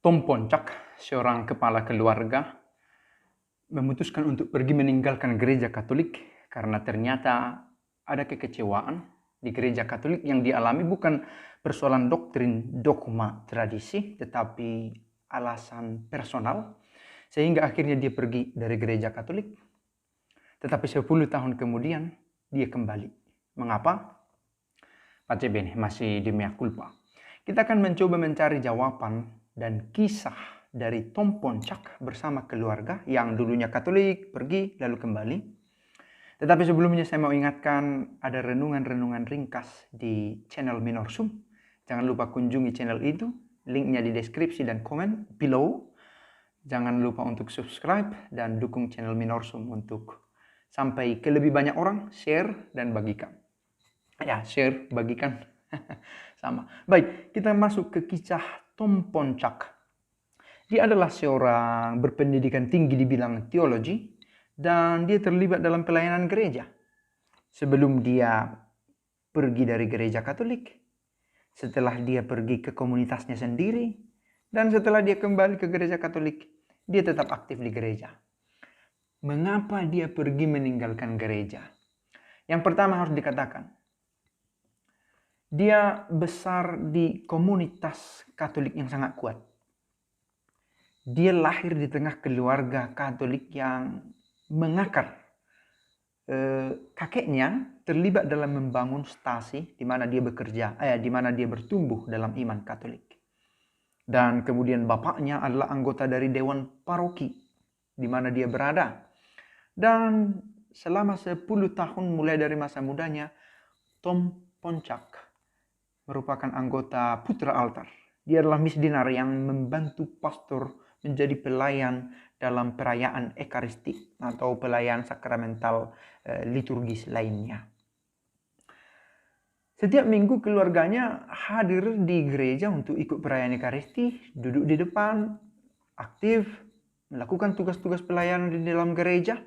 Tom Poncak, seorang kepala keluarga, memutuskan untuk pergi meninggalkan gereja Katolik karena ternyata ada kekecewaan di gereja Katolik yang dialami bukan persoalan doktrin, dogma, tradisi, tetapi alasan personal, sehingga akhirnya dia pergi dari gereja Katolik. Tetapi 10 tahun kemudian, dia kembali. Mengapa? Pace bene, masih di mea culpa. Kita akan mencoba mencari jawaban dan kisah dari Tom Poncak bersama keluarga yang dulunya Katolik, pergi, lalu kembali. Tetapi sebelumnya saya mau ingatkan ada renungan-renungan ringkas di channel Minorsum. Jangan lupa kunjungi channel itu, linknya di deskripsi dan komen below. Jangan lupa untuk subscribe dan dukung channel Minorsum untuk sampai ke lebih banyak orang, share dan bagikan. Ya, share, bagikan. Sama. Baik, kita masuk ke kisah Tom Poncak. Dia adalah seorang berpendidikan tinggi di bidang teologi dan dia terlibat dalam pelayanan gereja. Sebelum dia pergi dari gereja Katolik, setelah dia pergi ke komunitasnya sendiri, dan setelah dia kembali ke gereja Katolik, dia tetap aktif di gereja. Mengapa dia pergi meninggalkan gereja? Yang pertama harus dikatakan, dia besar di komunitas Katolik yang sangat kuat. Dia lahir di tengah keluarga Katolik yang mengakar. Kakeknya terlibat dalam membangun stasi di mana dia bekerja, di mana dia bertumbuh dalam iman Katolik. Dan kemudian bapaknya adalah anggota dari Dewan Paroki di mana dia berada. Dan selama 10 tahun mulai dari masa mudanya, Tom Poncak merupakan anggota Putra Altar. Dia adalah misdinar yang membantu pastor menjadi pelayan dalam perayaan Ekaristi atau pelayan sakramental liturgis lainnya. Setiap minggu keluarganya hadir di gereja untuk ikut perayaan Ekaristi, duduk di depan, aktif, melakukan tugas-tugas pelayanan di dalam gereja.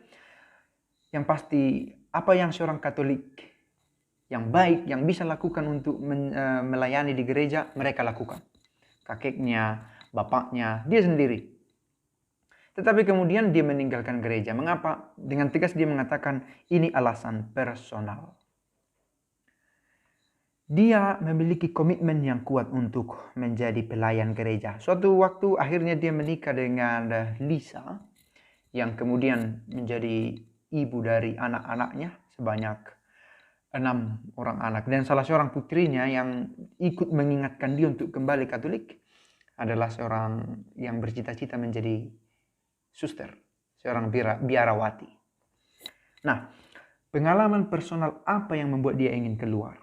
Yang pasti, apa yang seorang Katolik yang baik, yang bisa lakukan untuk melayani di gereja, mereka lakukan. Kakeknya, bapaknya, dia sendiri. Tetapi kemudian dia meninggalkan gereja. Mengapa? Dengan tegas dia mengatakan, ini alasan personal. Dia memiliki komitmen yang kuat untuk menjadi pelayan gereja. Suatu waktu akhirnya dia menikah dengan Lisa, yang kemudian menjadi ibu dari anak-anaknya sebanyak 6 orang anak. Dan salah seorang putrinya yang ikut mengingatkan dia untuk kembali Katolik adalah seorang yang bercita-cita menjadi suster, seorang biarawati. Nah, pengalaman personal apa yang membuat dia ingin keluar?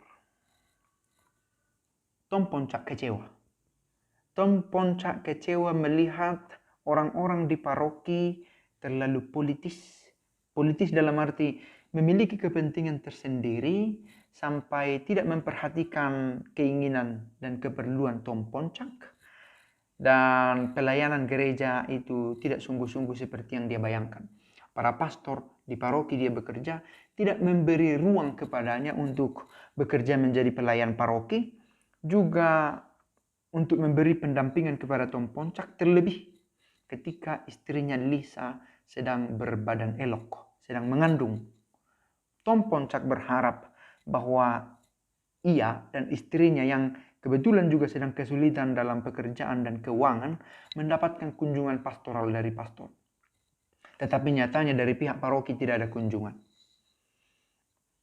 Tom Poncak kecewa. Tom Poncak kecewa melihat orang-orang di paroki terlalu politis. Politis dalam arti memiliki kepentingan tersendiri sampai tidak memperhatikan keinginan dan keperluan Tom Poncak. Dan pelayanan gereja itu tidak sungguh-sungguh seperti yang dia bayangkan. Para pastor di paroki dia bekerja tidak memberi ruang kepadanya untuk bekerja menjadi pelayan paroki, juga untuk memberi pendampingan kepada Tom Poncak, terlebih ketika istrinya Lisa sedang berbadan elok, sedang mengandung. Tom Poncak berharap bahwa ia dan istrinya yang kebetulan juga sedang kesulitan dalam pekerjaan dan keuangan mendapatkan kunjungan pastoral dari pastor. Tetapi nyatanya dari pihak paroki tidak ada kunjungan.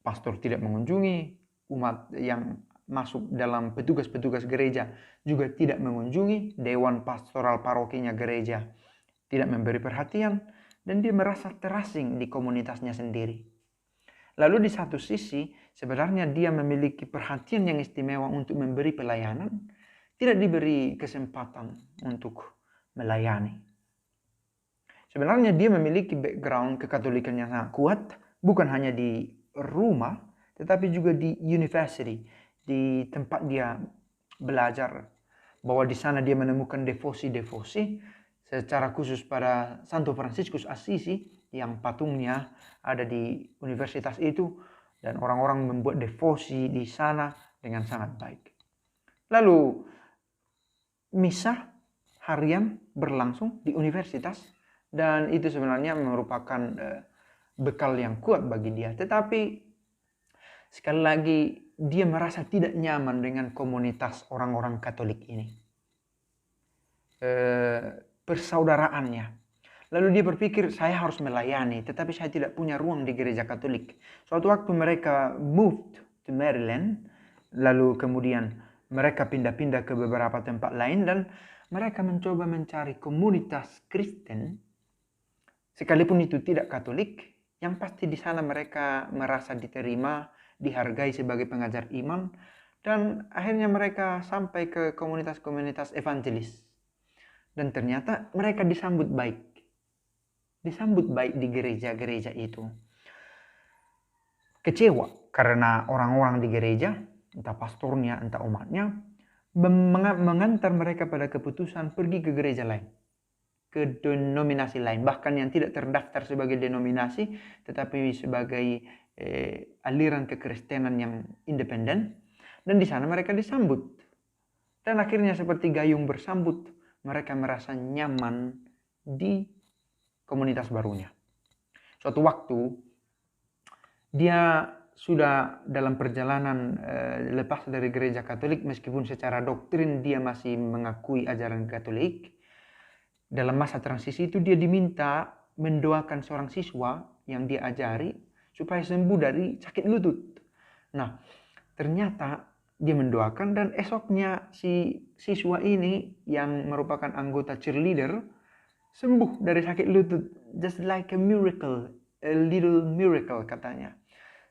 Pastor tidak mengunjungi, umat yang masuk dalam petugas-petugas gereja juga tidak mengunjungi, dewan pastoral parokinya gereja tidak memberi perhatian, dan dia merasa terasing di komunitasnya sendiri. Lalu di satu sisi, sebenarnya dia memiliki perhatian yang istimewa untuk memberi pelayanan, tidak diberi kesempatan untuk melayani. Sebenarnya dia memiliki background kekatolikan yang sangat kuat, bukan hanya di rumah, tetapi juga di university, di tempat dia belajar, bahwa di sana dia menemukan devosi-devosi secara khusus pada Santo Fransiskus Assisi yang patungnya ada di universitas itu, dan orang-orang membuat devosi di sana dengan sangat baik. Lalu misa harian berlangsung di universitas, dan itu sebenarnya merupakan bekal yang kuat bagi dia. Tetapi sekali lagi dia merasa tidak nyaman dengan komunitas orang-orang Katolik ini, persaudaraannya. Lalu dia berpikir, saya harus melayani, tetapi saya tidak punya ruang di gereja Katolik. Suatu waktu mereka moved to Maryland, lalu kemudian mereka pindah-pindah ke beberapa tempat lain, dan mereka mencoba mencari komunitas Kristen, sekalipun itu tidak Katolik, yang pasti di sana mereka merasa diterima, dihargai sebagai pengajar iman, dan akhirnya mereka sampai ke komunitas-komunitas evangelis. Dan ternyata mereka disambut baik di gereja-gereja itu. Kecewa karena orang-orang di gereja, entah pastornya, entah umatnya, mengantar mereka pada keputusan pergi ke gereja lain, ke denominasi lain, bahkan yang tidak terdaftar sebagai denominasi, tetapi sebagai aliran kekristenan yang independen. Dan di sana mereka disambut. Dan akhirnya seperti gayung bersambut, mereka merasa nyaman di komunitas barunya. Suatu waktu dia sudah dalam perjalanan lepas dari gereja Katolik, meskipun secara doktrin dia masih mengakui ajaran Katolik. Dalam masa transisi itu dia diminta mendoakan seorang siswa yang dia ajari supaya sembuh dari sakit lutut. Nah, ternyata dia mendoakan, dan esoknya si siswa ini yang merupakan anggota cheerleader sembuh dari sakit lutut. Just like a miracle, a little miracle katanya.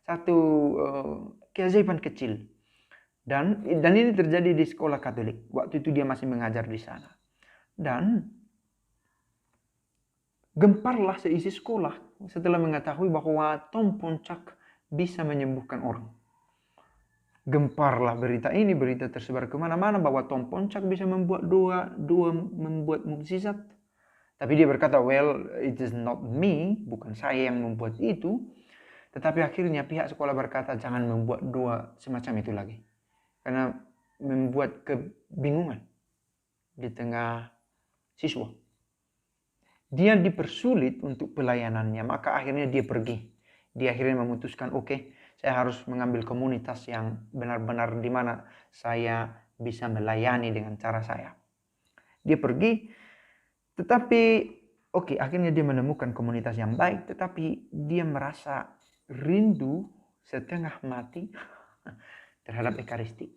Satu keajaiban kecil. Dan ini terjadi di sekolah Katolik. Waktu itu dia masih mengajar di sana. Dan gemparlah seisi sekolah setelah mengetahui bahwa Tom Poncak bisa menyembuhkan orang. Gemparlah berita ini, berita tersebar kemana-mana bahwa Tom Poncak bisa membuat membuat mukjizat. Tapi dia berkata, well, it is not me, bukan saya yang membuat itu. Tetapi akhirnya pihak sekolah berkata, jangan membuat doa semacam itu lagi. Karena membuat kebingungan di tengah siswa. Dia dipersulit untuk pelayanannya, maka akhirnya dia pergi. Dia akhirnya memutuskan, oke, saya harus mengambil komunitas yang benar-benar di mana saya bisa melayani dengan cara saya. Dia pergi, tetapi akhirnya dia menemukan komunitas yang baik, tetapi dia merasa rindu setengah mati terhadap Ekaristi.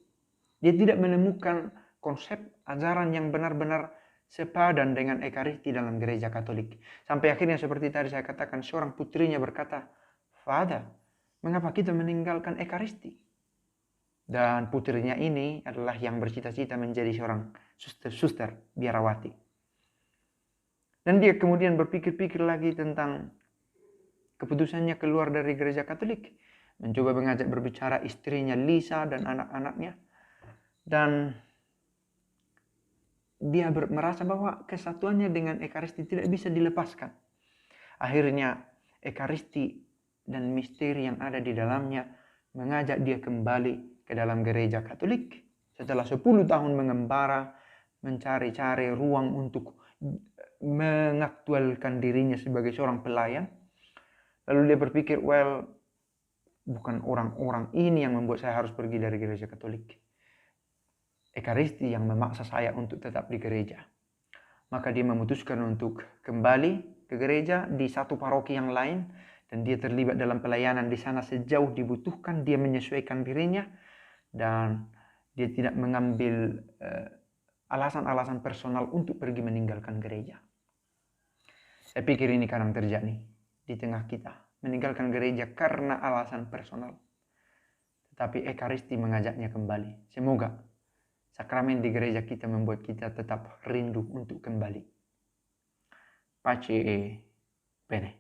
Dia tidak menemukan konsep ajaran yang benar-benar sepadan dengan Ekaristi dalam gereja Katolik. Sampai akhirnya seperti tadi saya katakan, seorang putrinya berkata, Father, mengapa kita meninggalkan Ekaristi? Dan putrinya ini adalah yang bercita-cita menjadi seorang suster biarawati. Dan dia kemudian berpikir-pikir lagi tentang keputusannya keluar dari gereja Katolik. Mencoba mengajak berbicara istrinya Lisa dan anak-anaknya. Dan dia merasa bahwa kesatuannya dengan Ekaristi tidak bisa dilepaskan. Akhirnya Ekaristi dan misteri yang ada di dalamnya mengajak dia kembali ke dalam gereja Katolik. Setelah 10 tahun mengembara, mencari-cari ruang untuk mengaktualkan dirinya sebagai seorang pelayan. Lalu dia berpikir, well, bukan orang-orang ini yang membuat saya harus pergi dari gereja Katolik. Ekaristi yang memaksa saya untuk tetap di gereja. Maka dia memutuskan untuk kembali ke gereja di satu paroki yang lain, dan dia terlibat dalam pelayanan di sana sejauh dibutuhkan. Dia menyesuaikan dirinya dan dia tidak mengambil alasan-alasan personal untuk pergi meninggalkan gereja. Saya pikir ini kadang terjadi di tengah kita, meninggalkan gereja karena alasan personal. Tetapi Ekaristi mengajaknya kembali. Semoga sakramen di gereja kita membuat kita tetap rindu untuk kembali. Pace bene.